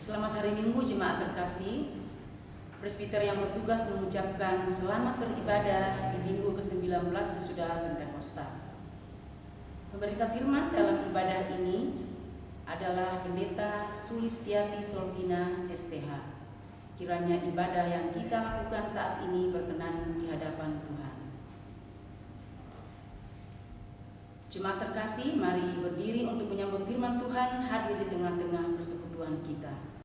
Selamat hari Minggu jemaat terkasih. Presbiter yang bertugas mengucapkan selamat beribadah di minggu ke-19 sesudah Pentakosta. Pemberita firman dalam ibadah ini adalah Pendeta Sulistiati Solvina STH. Kiranya ibadah yang kita lakukan saat ini berkenan di hadapan Tuhan. Jemaat terkasih, mari berdiri untuk menyambut firman Tuhan hadir di tengah-tengah persekutuan kita.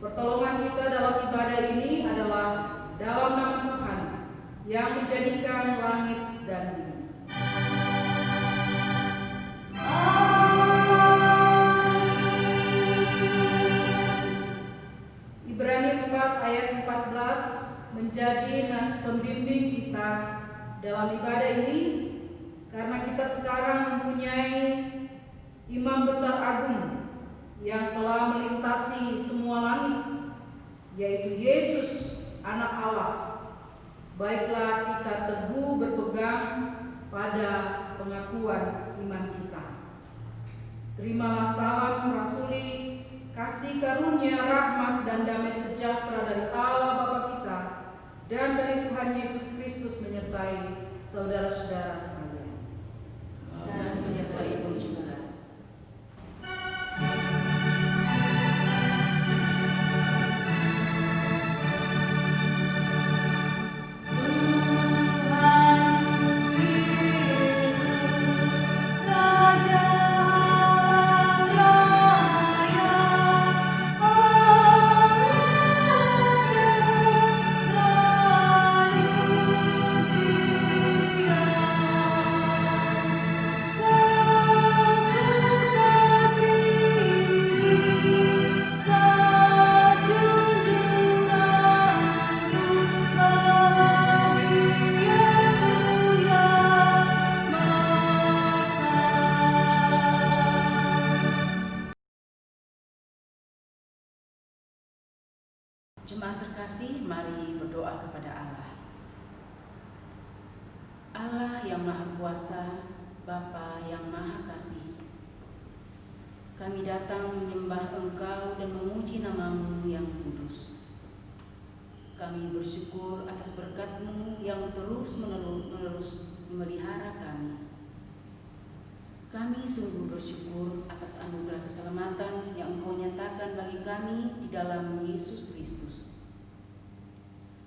Pertolongan kita dalam ibadah ini adalah dalam nama Tuhan yang menjadikan langit dan bumi. Ibrani 4 ayat 14 menjadi nats pembimbing kita dalam ibadah ini karena kita sekarang mempunyai Imam Besar Agung yang telah melintasi semua langit, yaitu Yesus, Anak Allah. Baiklah kita teguh berpegang pada pengakuan iman kita. Terimalah salam rasuli, kasih karunia, rahmat dan damai sejahtera dari Allah Bapa kita dan dari Tuhan Yesus Kristus menyertai saudara-saudara sekalian. Dan menyertai pun juga. Jemaat terkasih, mari berdoa kepada Allah. Allah yang Maha Kuasa, Bapa yang Maha Kasih, kami datang menyembah Engkau dan memuji nama-Mu yang kudus. Kami bersyukur atas berkat-Mu yang terus-menerus memelihara kami. Kami sungguh bersyukur atas anugerah keselamatan yang Engkau nyatakan bagi kami di dalam Yesus Kristus.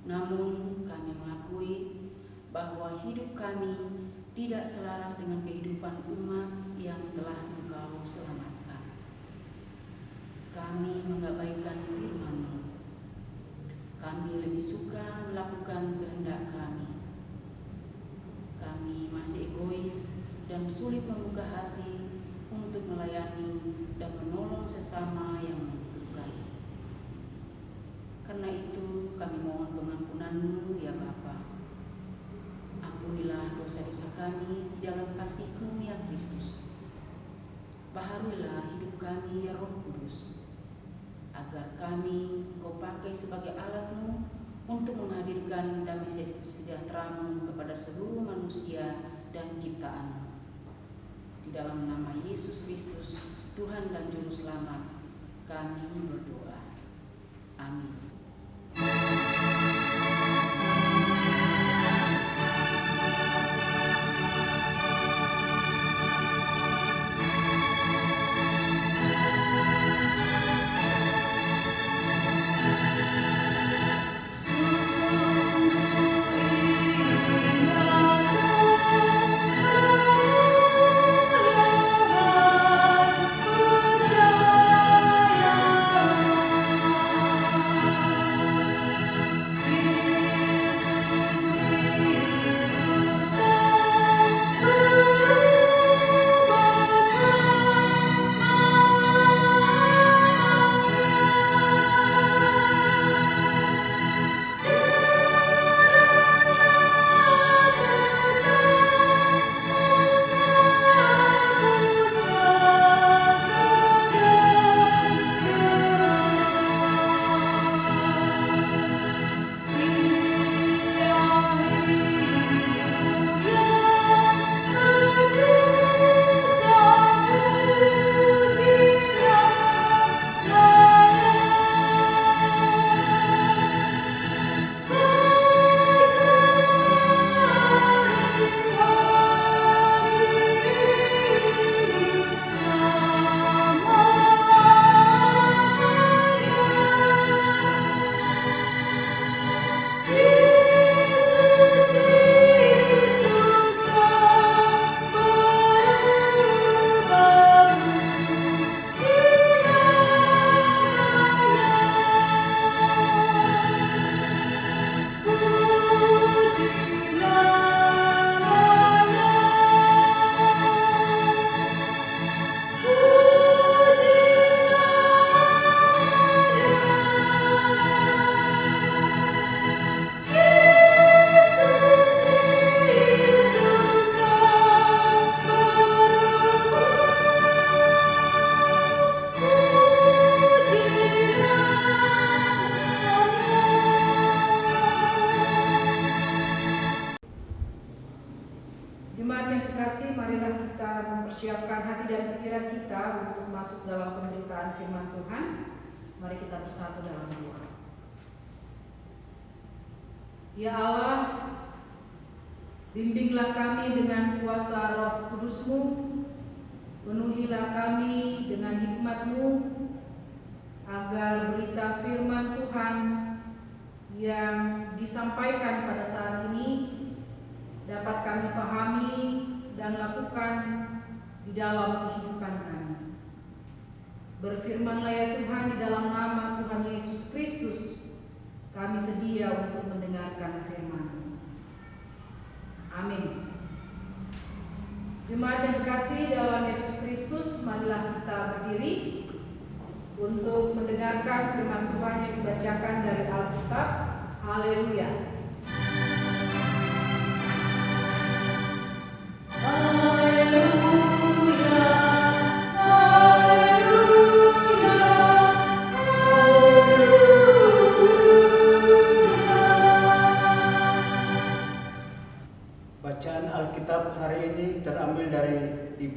Namun kami mengakui bahwa hidup kami tidak selaras dengan kehidupan umat yang telah Engkau selamatkan. Kami mengabaikan firman-Mu. Kami lebih suka melakukan kehendak kami. Kami masih egois dan sulit membuka hati untuk melayani dan menolong sesama yang membutuhkan. Karena itu kami mohon pengampunan-Mu ya Bapa. Ampunilah dosa-dosa kami di dalam kasih-Mu ya Kristus. Baharuilah hidup kami ya Roh Kudus, agar kami Kau pakai sebagai alat-Mu untuk menghadirkan damai sejahtera-Mu kepada seluruh manusia dan ciptaan-Mu. Di dalam nama Yesus Kristus, Tuhan dan Juru Selamat, kami berdoa. Amin. Jemaat yang terkasih, marilah kita mempersiapkan hati dan pikiran kita untuk masuk dalam pemberitaan firman Tuhan. Mari kita bersatu dalam doa. Ya Allah, bimbinglah kami dengan kuasa Roh Kudus-Mu, penuhilah kami dengan hikmat-Mu, agar berita firman Tuhan yang disampaikan pada saat ini dapat kami pahami dan lakukan di dalam kehidupan kami. Berfirmanlah ya Tuhan, di dalam nama Tuhan Yesus Kristus, kami sedia untuk mendengarkan firman-Mu. Amin. Jemaat yang terkasih dalam Yesus Kristus, marilah kita berdiri untuk mendengarkan firman Tuhan yang dibacakan dari Alkitab. Haleluya. Hallelujah, hallelujah.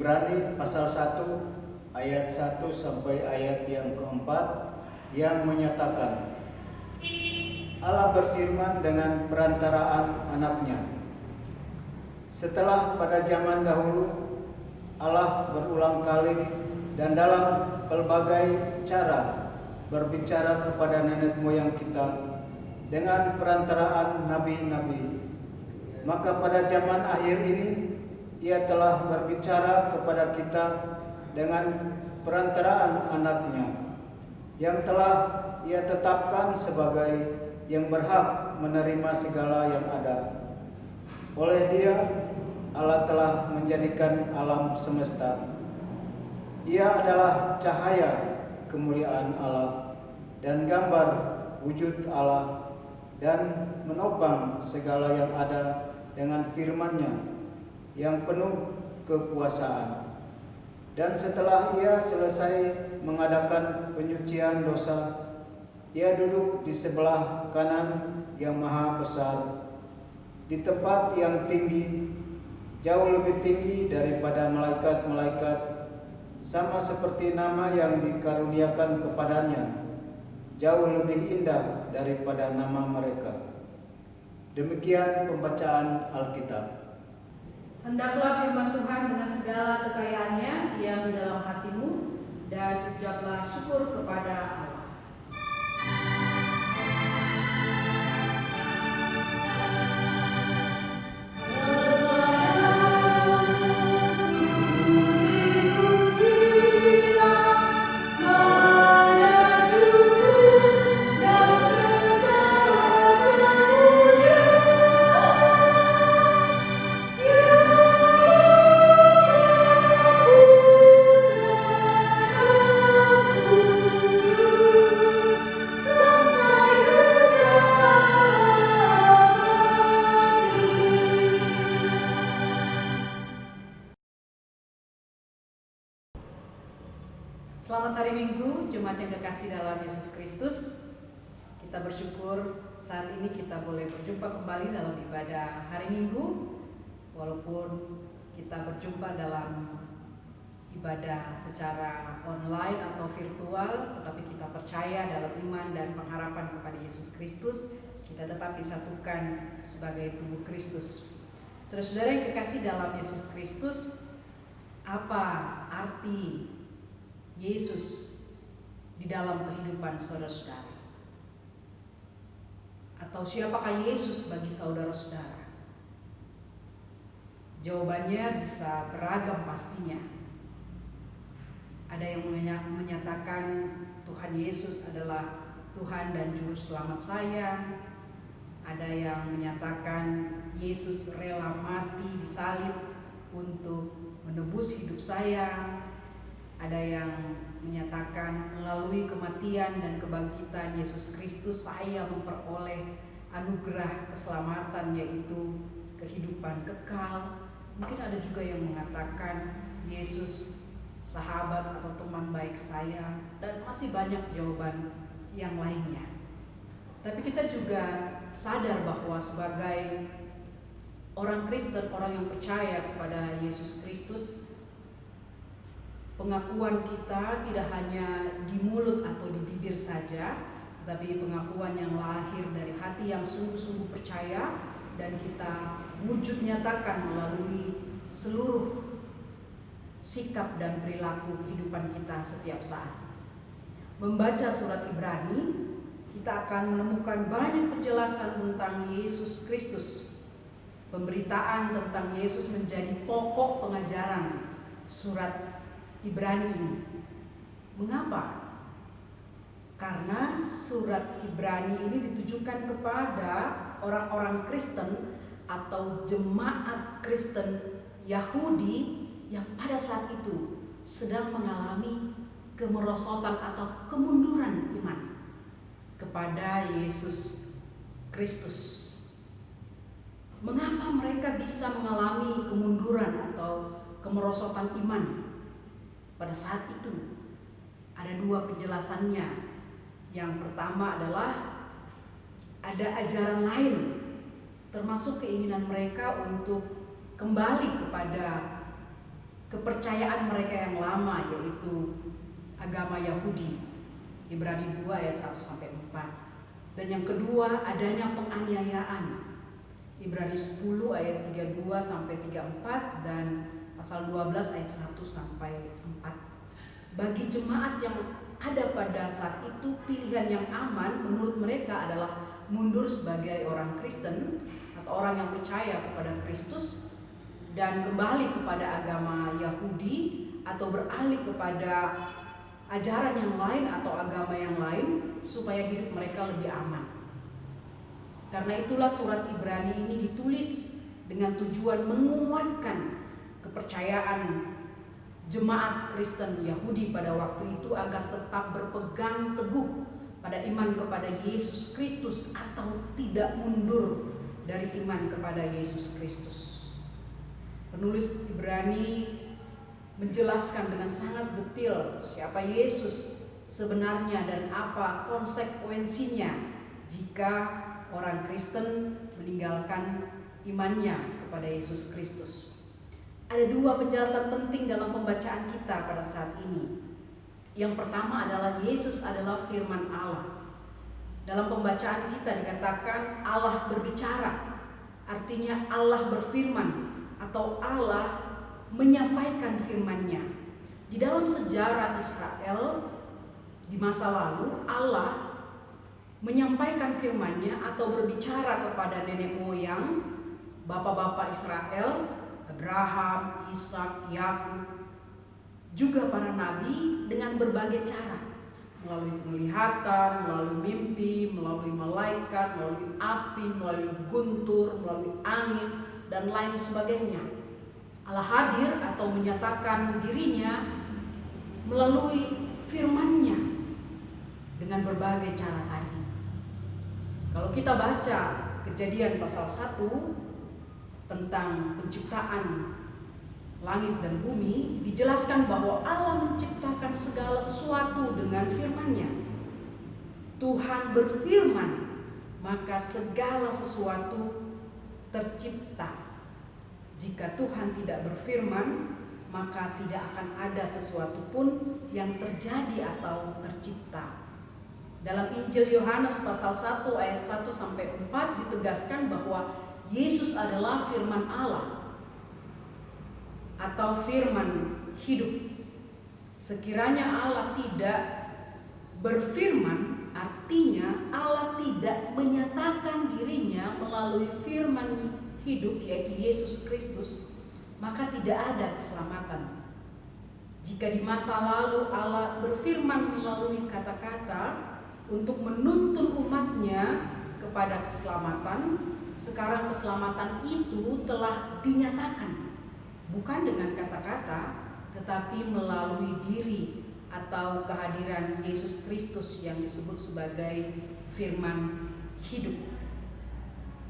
Ibrani pasal 1 ayat 1 sampai ayat yang keempat yang menyatakan Allah berfirman dengan perantaraan anaknya. Setelah pada zaman dahulu Allah berulang kali dan dalam pelbagai cara berbicara kepada nenek moyang kita dengan perantaraan nabi-nabi. Maka pada zaman akhir ini Ia telah berbicara kepada kita dengan perantaraan anaknya yang telah Ia tetapkan sebagai yang berhak menerima segala yang ada. Oleh Dia Allah telah menjadikan alam semesta. Ia adalah cahaya kemuliaan Allah dan gambar wujud Allah, dan menopang segala yang ada dengan firman-Nya yang penuh kekuasaan. Dan setelah Ia selesai mengadakan penyucian dosa, Ia duduk di sebelah kanan yang maha besar, di tempat yang tinggi, jauh lebih tinggi daripada malaikat-malaikat, sama seperti nama yang dikaruniakan kepadanya jauh lebih indah daripada nama mereka. Demikian pembacaan Alkitab. Hendaklah firman Tuhan dengan segala kekayaannya diam di dalam hatimu, dan ucaplah syukur kepada Allah. Selamat hari Minggu, jemaat yang terkasih dalam Yesus Kristus. Kita bersyukur saat ini kita boleh berjumpa kembali dalam ibadah hari Minggu. Walaupun kita berjumpa dalam ibadah secara online atau virtual, tetapi kita percaya dalam iman dan pengharapan kepada Yesus Kristus, kita tetap disatukan sebagai tubuh Kristus. Saudara-saudara yang kekasih dalam Yesus Kristus, apa arti Yesus di dalam kehidupan saudara-saudara? Atau siapakah Yesus bagi saudara-saudara? Jawabannya bisa beragam pastinya. Ada yang menyatakan Tuhan Yesus adalah Tuhan dan Juru Selamat saya. Ada yang menyatakan Yesus rela mati disalib untuk menebus hidup saya. Ada yang menyatakan melalui kematian dan kebangkitan Yesus Kristus saya memperoleh anugerah keselamatan, yaitu kehidupan kekal. Mungkin ada juga yang mengatakan Yesus sahabat atau teman baik saya, dan masih banyak jawaban yang lainnya. Tapi kita juga sadar bahwa sebagai orang Kristen, orang yang percaya kepada Yesus Kristus, pengakuan kita tidak hanya di mulut atau di bibir saja, tapi pengakuan yang lahir dari hati yang sungguh-sungguh percaya, dan kita wujud nyatakan melalui seluruh sikap dan perilaku kehidupan kita setiap saat. Membaca surat Ibrani, kita akan menemukan banyak penjelasan tentang Yesus Kristus. Pemberitaan tentang Yesus menjadi pokok pengajaran surat Ibrani ini. Mengapa? Karena surat Ibrani ini ditujukan kepada orang-orang Kristen atau jemaat Kristen Yahudi yang pada saat itu sedang mengalami kemerosotan atau kemunduran iman kepada Yesus Kristus. Mengapa mereka bisa mengalami kemunduran atau kemerosotan iman? Pada saat itu ada dua penjelasannya. Yang pertama adalah ada ajaran lain, termasuk keinginan mereka untuk kembali kepada kepercayaan mereka yang lama, yaitu agama Yahudi. Ibrani 2 ayat 1-4. Dan yang kedua, adanya penganiayaan. Ibrani 10 ayat 32-34 dan pasal 12 ayat 1-4. Bagi jemaat yang ada pada saat itu, pilihan yang aman menurut mereka adalah mundur sebagai orang Kristen atau orang yang percaya kepada Kristus dan kembali kepada agama Yahudi atau beralih kepada ajaran yang lain atau agama yang lain supaya hidup mereka lebih aman. Karena itulah surat Ibrani ini ditulis dengan tujuan menguatkan kepercayaan jemaat Kristen Yahudi pada waktu itu agar tetap berpegang teguh pada iman kepada Yesus Kristus atau tidak mundur dari iman kepada Yesus Kristus. Penulis Ibrani menjelaskan dengan sangat detail siapa Yesus sebenarnya dan apa konsekuensinya jika orang Kristen meninggalkan imannya kepada Yesus Kristus. Ada dua penjelasan penting dalam pembacaan kita pada saat ini. Yang pertama adalah Yesus adalah firman Allah. Dalam pembacaan kita dikatakan Allah berbicara, artinya Allah berfirman atau Allah menyampaikan firman-Nya. Di dalam sejarah Israel di masa lalu, Allah menyampaikan firman-Nya atau berbicara kepada nenek moyang, bapak-bapak Israel, Abraham, Ishak, Yakub, juga para nabi dengan berbagai cara, melalui penglihatan, melalui mimpi, melalui malaikat, melalui api, melalui guntur, melalui angin, dan lain sebagainya. Allah hadir atau menyatakan dirinya melalui firman-Nya dengan berbagai cara tadi. Kalau kita baca Kejadian pasal 1 tentang penciptaan langit dan bumi, dijelaskan bahwa Allah menciptakan segala sesuatu dengan firman-Nya. Tuhan berfirman, maka segala sesuatu tercipta. Jika Tuhan tidak berfirman, maka tidak akan ada sesuatu pun yang terjadi atau tercipta. Dalam Injil Yohanes pasal 1 ayat 1-4 ditegaskan bahwa Yesus adalah firman Allah atau firman hidup. Sekiranya Allah tidak berfirman, artinya Allah tidak menyatakan dirinya melalui firman hidup yaitu Yesus Kristus, maka tidak ada keselamatan. Jika di masa lalu Allah berfirman melalui kata-kata untuk menuntun umatnya kepada keselamatan, sekarang keselamatan itu telah dinyatakan bukan dengan kata-kata, tetapi melalui diri atau kehadiran Yesus Kristus yang disebut sebagai firman hidup.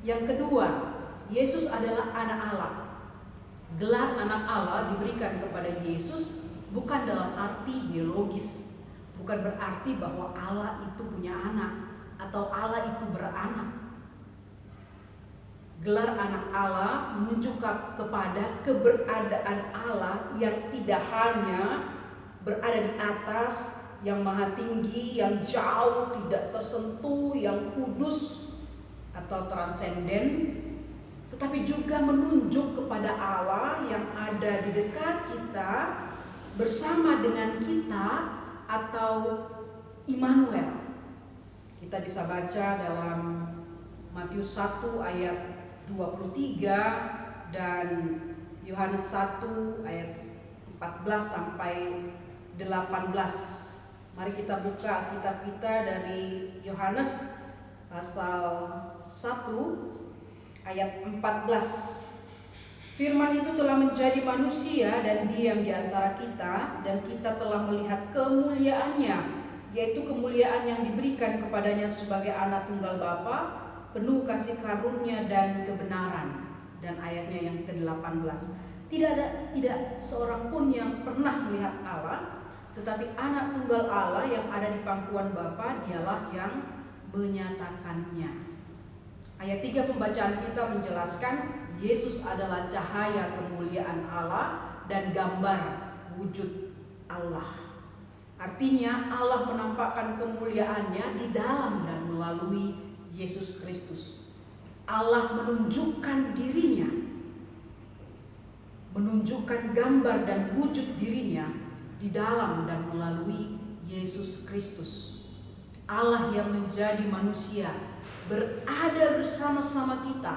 Yang kedua, Yesus adalah anak Allah. Gelar anak Allah diberikan kepada Yesus bukan dalam arti biologis, bukan berarti bahwa Allah itu punya anak atau Allah itu beranak. Gelar anak Allah menunjukkan kepada keberadaan Allah yang tidak hanya berada di atas, yang maha tinggi, yang jauh, tidak tersentuh, yang kudus atau transenden, tetapi juga menunjuk kepada Allah yang ada di dekat kita, bersama dengan kita, atau Immanuel. Kita bisa baca dalam Matius 1 ayat 23 dan Yohanes 1 ayat 14-18. Mari kita buka Alkitab kita dari Yohanes pasal 1 ayat 14. Firman itu telah menjadi manusia dan diam di antara kita, dan kita telah melihat kemuliaannya, yaitu kemuliaan yang diberikan kepadanya sebagai anak tunggal Bapa, penuh kasih karunia dan kebenaran. Dan ayatnya yang ke-18. Tidak seorang pun yang pernah melihat Allah, tetapi anak tunggal Allah yang ada di pangkuan Bapa, dialah yang menyatakannya. Ayat 3 pembacaan kita menjelaskan Yesus adalah cahaya kemuliaan Allah dan gambar wujud Allah. Artinya Allah menampakkan kemuliaannya di dalam dan melalui Yesus Kristus. Allah menunjukkan dirinya, menunjukkan gambar dan wujud dirinya di dalam dan melalui Yesus Kristus. Allah yang menjadi manusia, berada bersama-sama kita,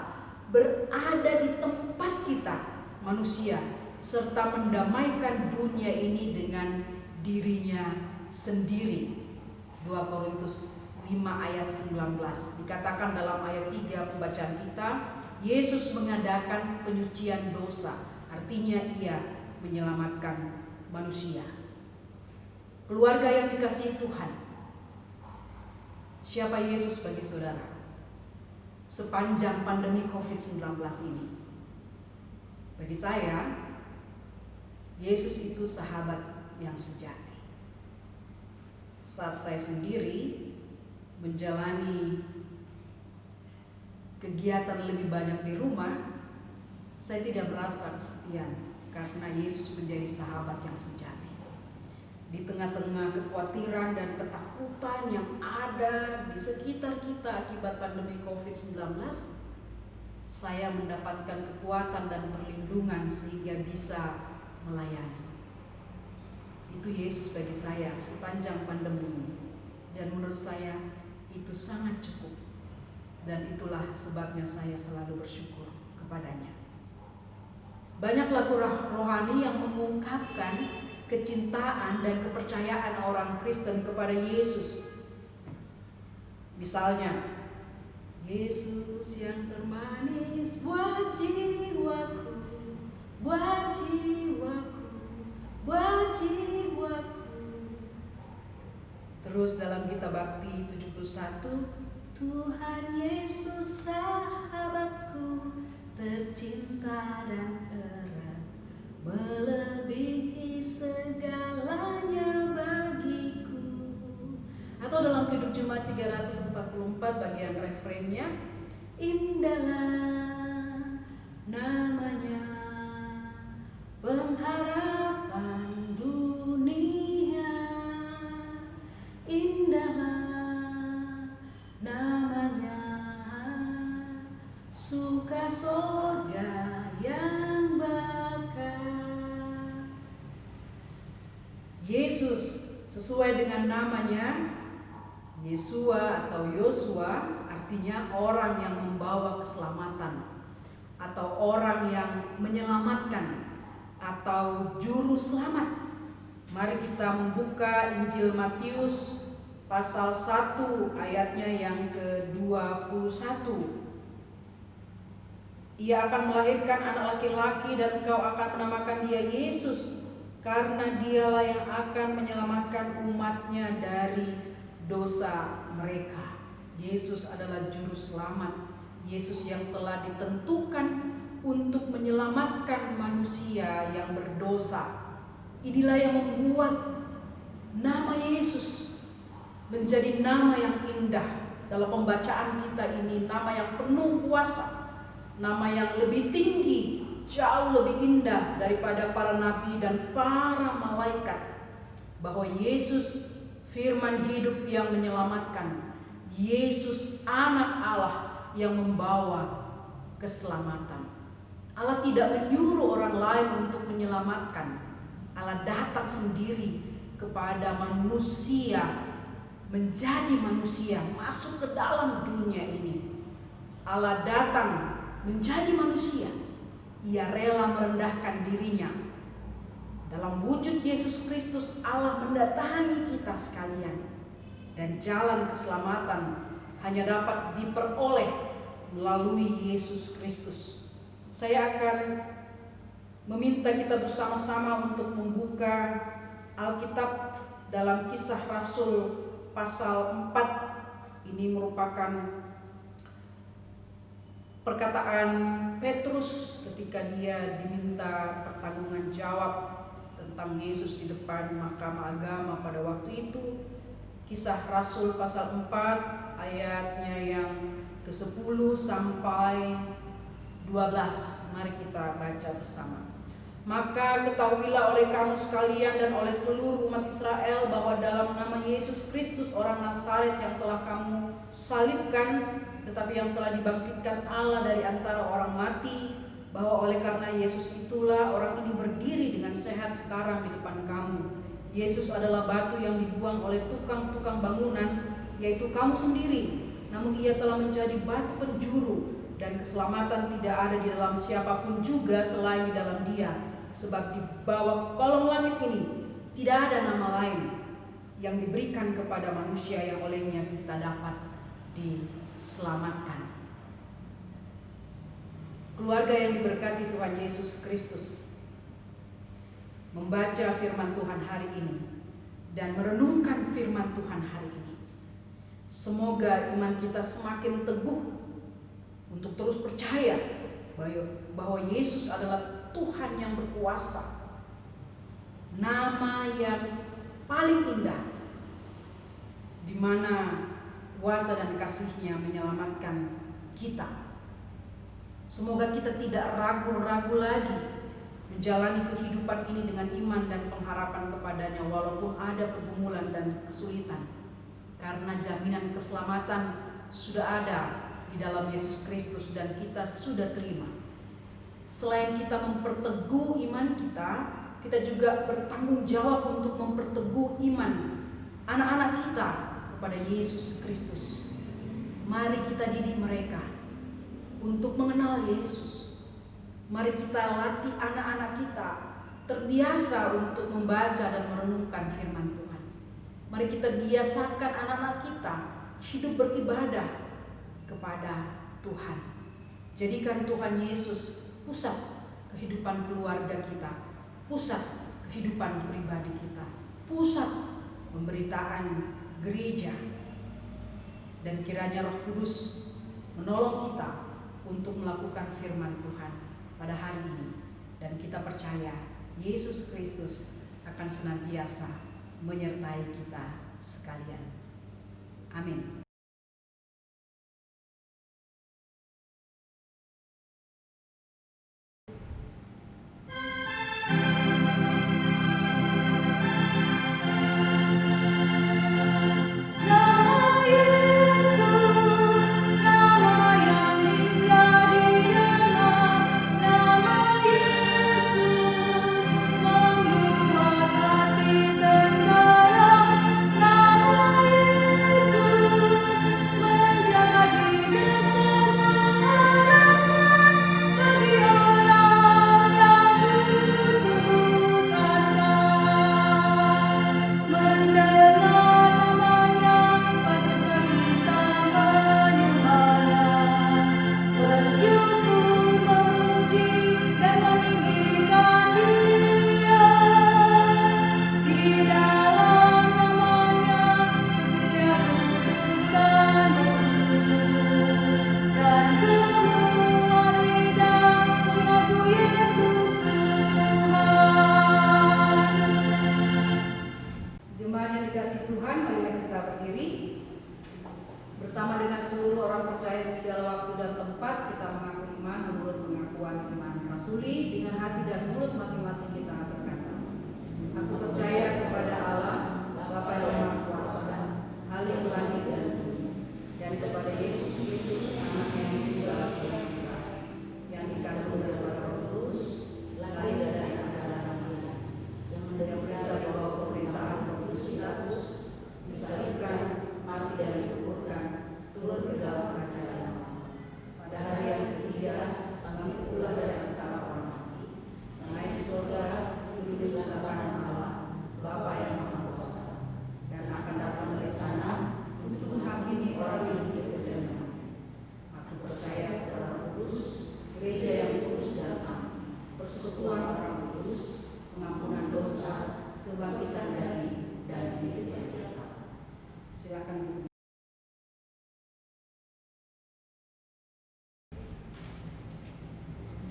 berada di tempat kita manusia, serta mendamaikan dunia ini dengan dirinya sendiri. 2 Korintus 5 ayat 19 dikatakan dalam ayat 3 pembacaan kita, Yesus mengadakan penyucian dosa, artinya ia menyelamatkan manusia. Keluarga yang dikasihi Tuhan, siapa Yesus bagi saudara sepanjang pandemi COVID-19 ini? Bagi saya, Yesus itu sahabat yang sejati. Saat saya sendiri menjalani kegiatan lebih banyak di rumah, saya tidak merasa kesepian karena Yesus menjadi sahabat yang sejati. Di tengah-tengah kekhawatiran dan ketakutan yang ada di sekitar kita akibat pandemi COVID-19, saya mendapatkan kekuatan dan perlindungan sehingga bisa melayani. Itu Yesus bagi saya sepanjang pandemi ini, dan menurut saya itu sangat cukup, dan itulah sebabnya saya selalu bersyukur kepadanya. Banyak lagu rohani yang mengungkapkan kecintaan dan kepercayaan orang Kristen kepada Yesus. Misalnya, Yesus yang termanis buat jiwaku, buat jiwaku, buat jiwaku. Terus dalam Gita Bakti 71, Tuhan Yesus sahabatku, tercinta dan erat, melebihi segalanya bagiku. Atau dalam Kidung Jumat 344 bagian refrennya, indahlah namanya, pengharapan dunia, indahlah namanya, suka surga yang bakal. Yesus sesuai dengan namanya, Yesua atau Yosua, artinya orang yang membawa keselamatan atau orang yang menyelamatkan atau juru selamat. Mari kita membuka Injil Matius pasal 1 ayatnya yang ke-21. Ia akan melahirkan anak laki-laki dan engkau akan menamakan dia Yesus, karena dialah yang akan menyelamatkan umatnya dari dosa mereka. Yesus adalah juru selamat. Yesus yang telah ditentukan untuk menyelamatkan manusia yang berdosa. Inilah yang membuat nama Yesus menjadi nama yang indah dalam pembacaan kita ini, nama yang penuh kuasa, nama yang lebih tinggi, jauh lebih indah daripada para nabi dan para malaikat. Bahwa Yesus firman hidup yang menyelamatkan, Yesus anak Allah yang membawa keselamatan. Allah tidak menyuruh orang lain untuk menyelamatkan. Allah datang sendiri kepada manusia, menjadi manusia, masuk ke dalam dunia ini. Allah datang menjadi manusia. Ia rela merendahkan dirinya. Dalam wujud Yesus Kristus, Allah mendatangi kita sekalian. Dan jalan keselamatan hanya dapat diperoleh melalui Yesus Kristus. Saya akan meminta kita bersama-sama untuk membuka Alkitab dalam Kisah Rasul pasal 4. Ini merupakan perkataan Petrus ketika dia diminta pertanggungan jawab tentang Yesus di depan mahkamah agama pada waktu itu. Kisah Rasul pasal 4 ayatnya yang ke-10 sampai 12. Mari kita baca bersama. Maka ketahuilah oleh kamu sekalian dan oleh seluruh umat Israel bahwa dalam nama Yesus Kristus orang Nazaret yang telah kamu salibkan, tetapi yang telah dibangkitkan Allah dari antara orang mati, bahwa oleh karena Yesus itulah orang ini berdiri dengan sehat sekarang di depan kamu. Yesus adalah batu yang dibuang oleh tukang-tukang bangunan, yaitu kamu sendiri. Namun ia telah menjadi batu penjuru, dan keselamatan tidak ada di dalam siapapun juga selain di dalam Dia. Sebab di bawah kolong langit ini tidak ada nama lain yang diberikan kepada manusia yang olehnya kita dapat diselamatkan. Keluarga yang diberkati Tuhan Yesus Kristus, membaca firman Tuhan hari ini dan merenungkan firman Tuhan hari ini, semoga iman kita semakin teguh untuk terus percaya bahwa Yesus adalah Tuhan yang berkuasa, nama yang paling indah, di mana kuasa dan kasih-Nya menyelamatkan kita. Semoga kita tidak ragu-ragu lagi menjalani kehidupan ini dengan iman dan pengharapan kepadanya walaupun ada pergumulan dan kesulitan, karena jaminan keselamatan sudah ada di dalam Yesus Kristus dan kita sudah terima. Selain kita memperteguh iman kita juga bertanggung jawab untuk memperteguh iman anak-anak kita kepada Yesus Kristus. Mari kita didik mereka untuk mengenal Yesus. Mari kita latih anak-anak kita terbiasa untuk membaca dan merenungkan firman Tuhan. Mari kita biasakan anak-anak kita hidup beribadah kepada Tuhan. Jadikan Tuhan Yesus pusat kehidupan keluarga kita, pusat kehidupan pribadi kita, pusat pemberitaan gereja. Dan kiranya Roh Kudus menolong kita untuk melakukan firman Tuhan pada hari ini. Dan kita percaya Yesus Kristus akan senantiasa menyertai kita sekalian. Amin.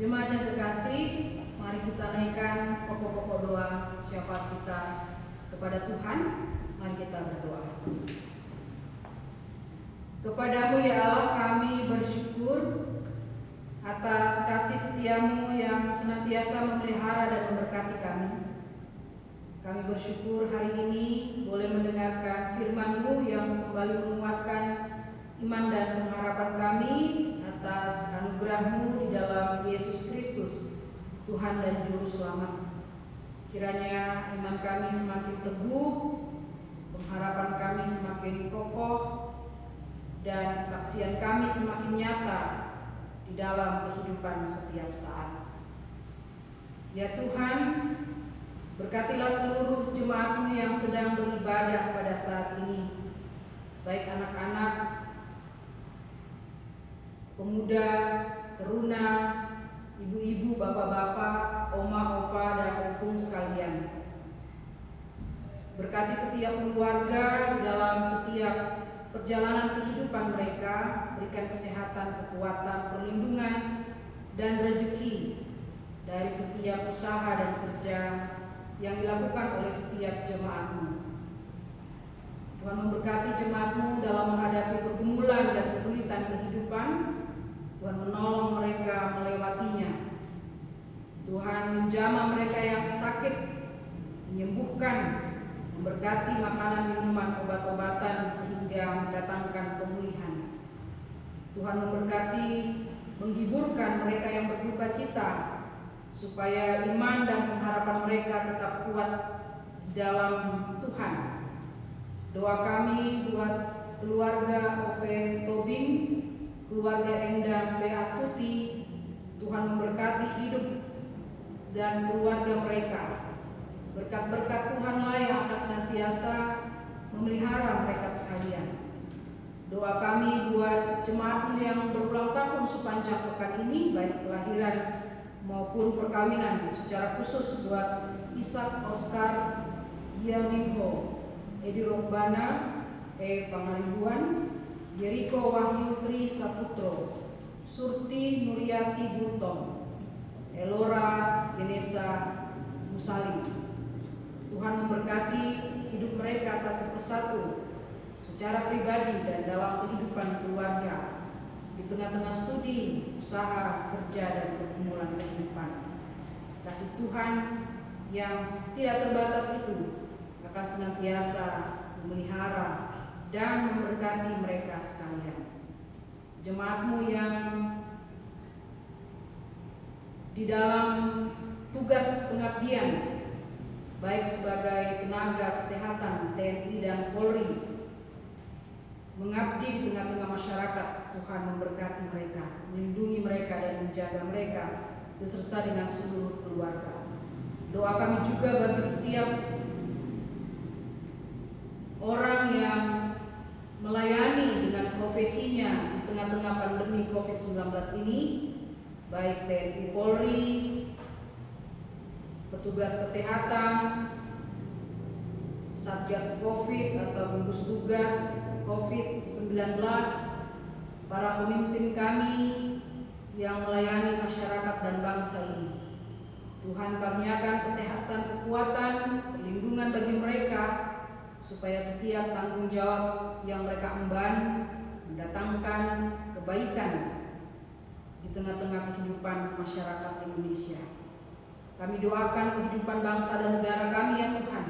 Jemaat yang terkasih, mari kita naikkan pokok-pokok doa syafaat kita kepada Tuhan. Mari kita berdoa. Kepadamu ya Allah kami bersyukur atas kasih setiamu yang senantiasa senantiasa memelihara dan memberkati kami. Kami bersyukur hari ini boleh mendengarkan firman-Mu yang kembali menguatkan iman dan pengharapan kami atas anugerah-Mu di dalam Yesus Kristus, Tuhan dan Juru Selamat. Kiranya iman kami semakin teguh, pengharapan kami semakin kokoh, dan kesaksian kami semakin nyata di dalam kehidupan setiap saat. Ya Tuhan, berkatilah seluruh jemaat-Mu yang sedang beribadah pada saat ini, baik anak-anak, pemuda, teruna, ibu-ibu, bapak-bapak, oma, opa, dan opung sekalian. Berkati setiap keluarga di dalam setiap perjalanan kehidupan mereka, berikan kesehatan, kekuatan, perlindungan, dan rezeki dari setiap usaha dan kerja yang dilakukan oleh setiap jemaat-Mu. Tuhan memberkati jemaat-Mu dalam menghadapi pergumulan dan kesulitan kehidupan. Tuhan menolong mereka melewatinya. Tuhan menjamah mereka yang sakit, menyembuhkan, memberkati makanan, minuman, obat-obatan sehingga mendatangkan pemulihan. Tuhan memberkati, menghiburkan mereka yang berduka cita, supaya iman dan pengharapan mereka tetap kuat dalam Tuhan. Doa kami buat keluarga OP Tobing, keluarga Endang P. Astuti, Tuhan memberkati hidup dan keluarga mereka. Berkat-berkat Tuhanlah yang akan senantiasa memelihara mereka sekalian. Doa kami buat jemaat-Mu yang berulang tahun sepanjang pekan ini, baik kelahiran maupun perkawinan, secara khusus buat Ishak Oscar Yaminho, Edi Robbana E. Pangaribuan, Jericho Wahyu Tri Saputro, Surti Nuryati Gultom, Elora Genesa Musalim. Tuhan memberkati hidup mereka satu persatu, secara pribadi dan dalam kehidupan keluarga, di tengah-tengah studi, usaha, kerja, dan pergumulan kehidupan. Kasih Tuhan yang tidak terbatas itu akan senantiasa memelihara dan memberkati mereka sekalian. Jemaat-Mu yang di dalam tugas pengabdian, baik sebagai tenaga kesehatan TNI dan Polri, mengabdi di tengah-tengah masyarakat, Tuhan memberkati mereka, melindungi mereka dan menjaga mereka, beserta dengan seluruh keluarga. Doa kami juga bagi setiap orang yang melayani dengan profesinya di tengah-tengah pandemi COVID-19 ini, baik TNI Polri, petugas kesehatan, Satgas COVID atau gugus tugas COVID-19, para pemimpin kami yang melayani masyarakat dan bangsa ini. Tuhan karuniakan kesehatan, kekuatan, perlindungan bagi mereka, supaya setiap tanggung jawab yang mereka emban mendatangkan kebaikan di tengah-tengah kehidupan masyarakat Indonesia. Kami doakan kehidupan bangsa dan negara kami, ya Tuhan.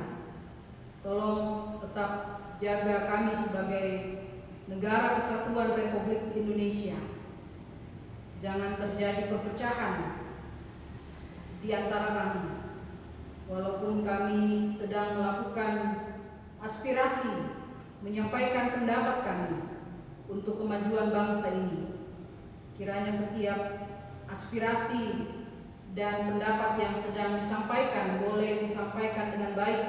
Tolong tetap jaga kami sebagai negara kesatuan Republik Indonesia. Jangan terjadi perpecahan di antara kami. Walaupun kami sedang melakukan aspirasi, menyampaikan pendapat kami untuk kemajuan bangsa ini, kiranya setiap aspirasi dan pendapat yang sedang disampaikan boleh disampaikan dengan baik,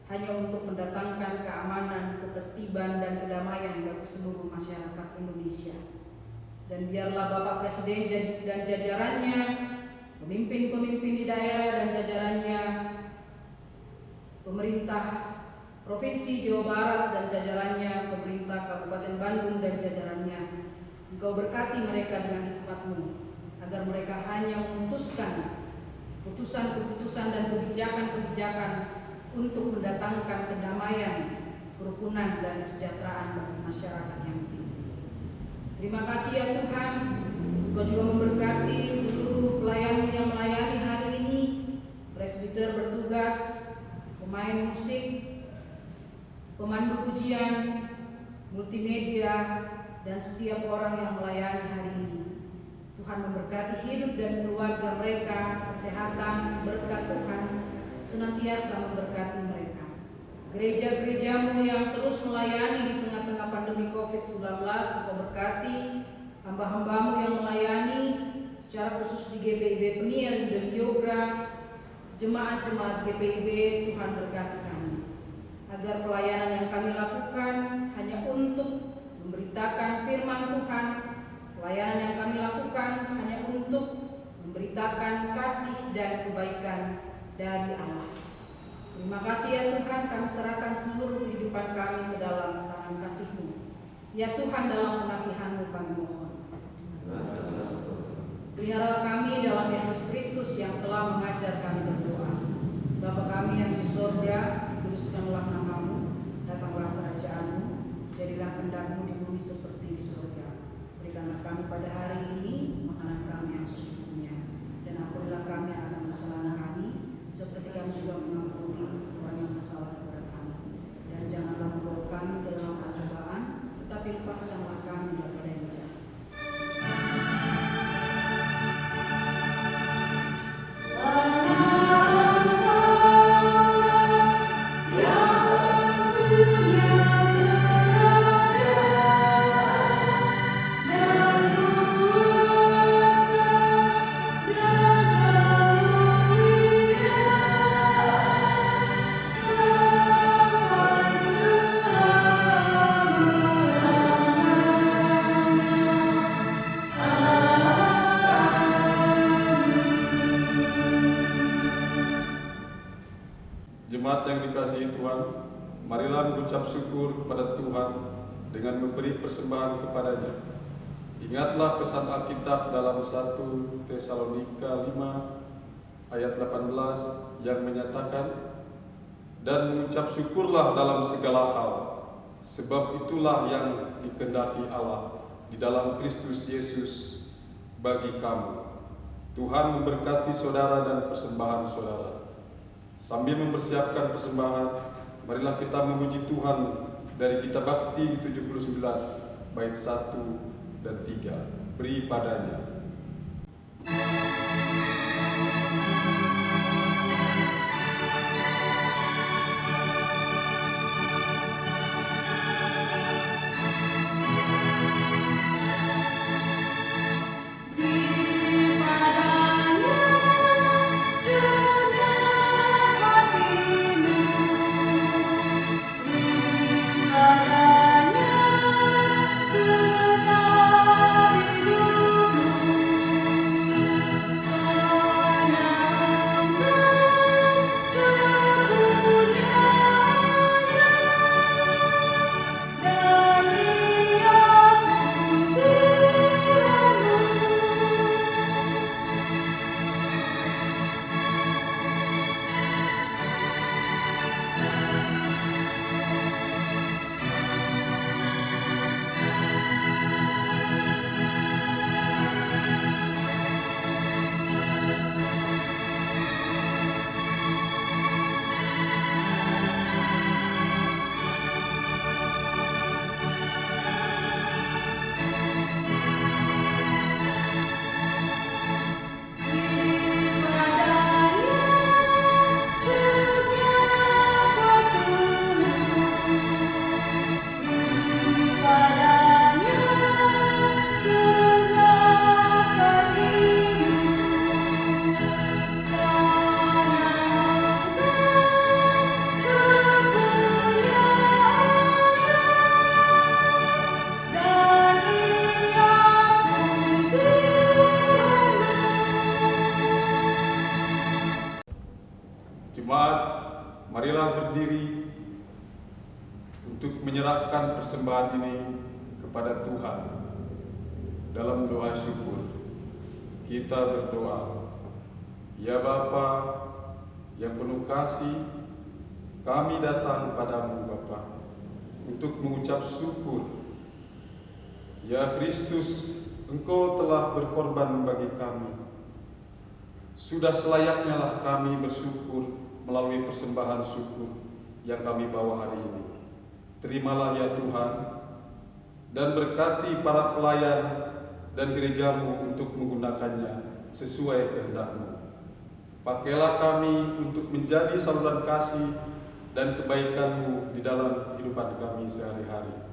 hanya untuk mendatangkan keamanan, ketertiban, dan kedamaian bagi seluruh masyarakat Indonesia. Dan biarlah Bapak Presiden dan jajarannya, pemimpin-pemimpin di daerah dan jajarannya, pemerintah Provinsi Jawa Barat dan jajarannya, pemerintah Kabupaten Bandung dan jajarannya, Engkau berkati mereka dengan hikmat-Mu, agar mereka hanya memutuskan keputusan-keputusan dan kebijakan-kebijakan untuk mendatangkan kedamaian, kerukunan, dan kesejahteraan bagi masyarakat yang tinggi. Terima kasih ya Tuhan, Engkau juga memberkati seluruh pelayan yang melayani presbiter bertugas, pemain musik, pemandu pujian, multimedia, dan setiap orang yang melayani hari ini. Tuhan memberkati hidup dan keluarga mereka, kesehatan, berkat Tuhan senantiasa memberkati mereka. Gereja-gerejamu yang terus melayani di tengah-tengah pandemi COVID-19, Engkau berkati hamba-hambamu yang melayani secara khusus di GPIB Peniel dan Yogra, jemaat-jemaat GPIB. Tuhan berkati kami, agar pelayanan yang kami lakukan hanya untuk memberitakan firman Tuhan, pelayanan yang kami lakukan hanya untuk memberitakan kasih dan kebaikan dari Allah. Terima kasih ya Tuhan, kami serahkan seluruh kehidupan kami ke dalam tangan kasih-Mu. Ya Tuhan, dalam pengasihan-Mu kami mohon. Pelihara kami dalam Yesus Kristus yang telah mengajar kami berdoa. Bapa kami yang di surga, dikuduskanlah nama-Mu, datanglah kerajaan-Mu, jadilah kehendak-Mu di bumi seperti di surga. Berikanlah kami pada hari ini makanan kami yang secukupnya, dan ampunilah kami akan kesalahan kami, seperti kami juga mengampuni orang yang bersalah kepada kami. Dan janganlah membawa kami ke dalam pencobaan, tetapi lepaskanlah kami daripada yang jahat. Jemaat yang dikasihi Tuhan, marilah mengucap syukur kepada Tuhan dengan memberi persembahan kepada-Nya. Ingatlah pesan Alkitab dalam 1 Tesalonika 5 ayat 18 yang menyatakan, dan mengucap syukurlah dalam segala hal, sebab itulah yang dikehendaki Allah di dalam Kristus Yesus bagi kamu. Tuhan memberkati saudara dan persembahan saudara. Sambil mempersiapkan persembahan, marilah kita memuji Tuhan dari kitab Bakti 79 bait 1 dan 3. Beri padanya. Jemaat, marilah berdiri untuk menyerahkan persembahan ini kepada Tuhan. Dalam doa syukur, kita berdoa, ya Bapa yang penuh kasih, kami datang padamu Bapa untuk mengucap syukur. Ya Kristus, Engkau telah berkorban bagi kami. Sudah selayaknya lah kami bersyukur melalui persembahan syukur yang kami bawa hari ini. Terimalah ya Tuhan, dan berkati para pelayan dan gerejamu untuk menggunakannya sesuai kehendak-Mu. Pakailah kami untuk menjadi saluran kasih dan kebaikan-Mu di dalam kehidupan kami sehari-hari.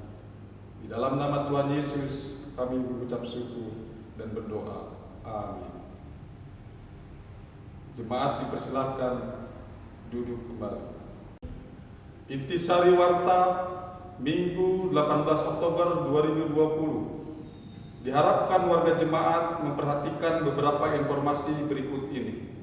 Di dalam nama Tuhan Yesus kami mengucap syukur dan berdoa. Amin. Jemaat dipersilakan duduk kembali. Intisari Warta Minggu 18 Oktober 2020. Diharapkan warga jemaat memperhatikan beberapa informasi berikut ini.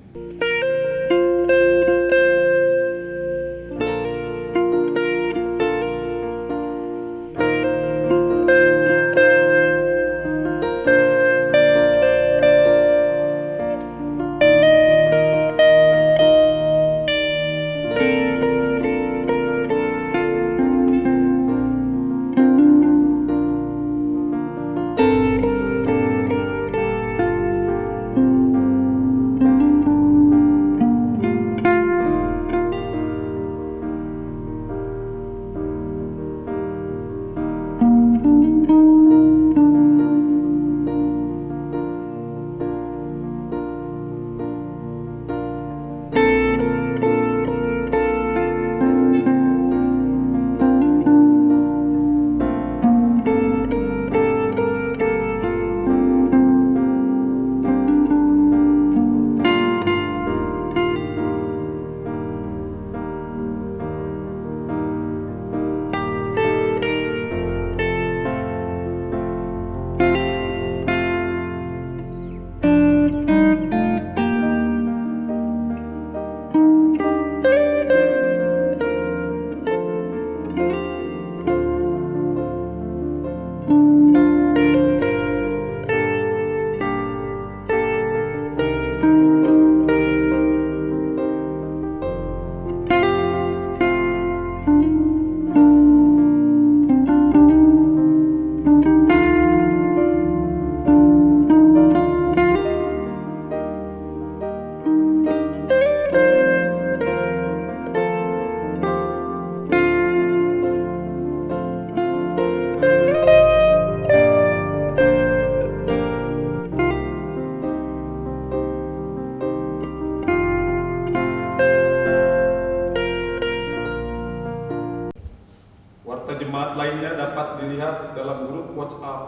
Warta jemaat lainnya dapat dilihat dalam grup WhatsApp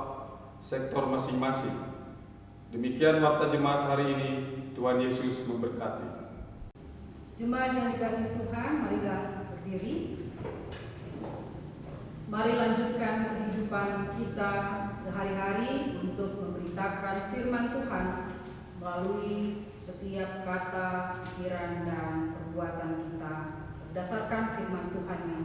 sektor masing-masing. Demikian warta jemaat hari ini. Tuhan Yesus memberkati. Jemaat yang dikasihi Tuhan, marilah berdiri. Mari lanjutkan kehidupan kita sehari-hari untuk memberitakan firman Tuhan melalui setiap kata, pikiran, dan perbuatan kita berdasarkan firman Tuhan yang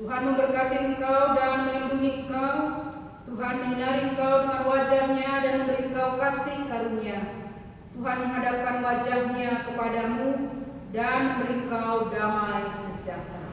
Tuhan memberkati engkau dan melindungi engkau. Tuhan menyinari engkau dengan wajah-Nya dan memberi engkau kasih karunia. Tuhan menghadapkan wajah-Nya kepadamu dan memberi engkau damai sejahtera.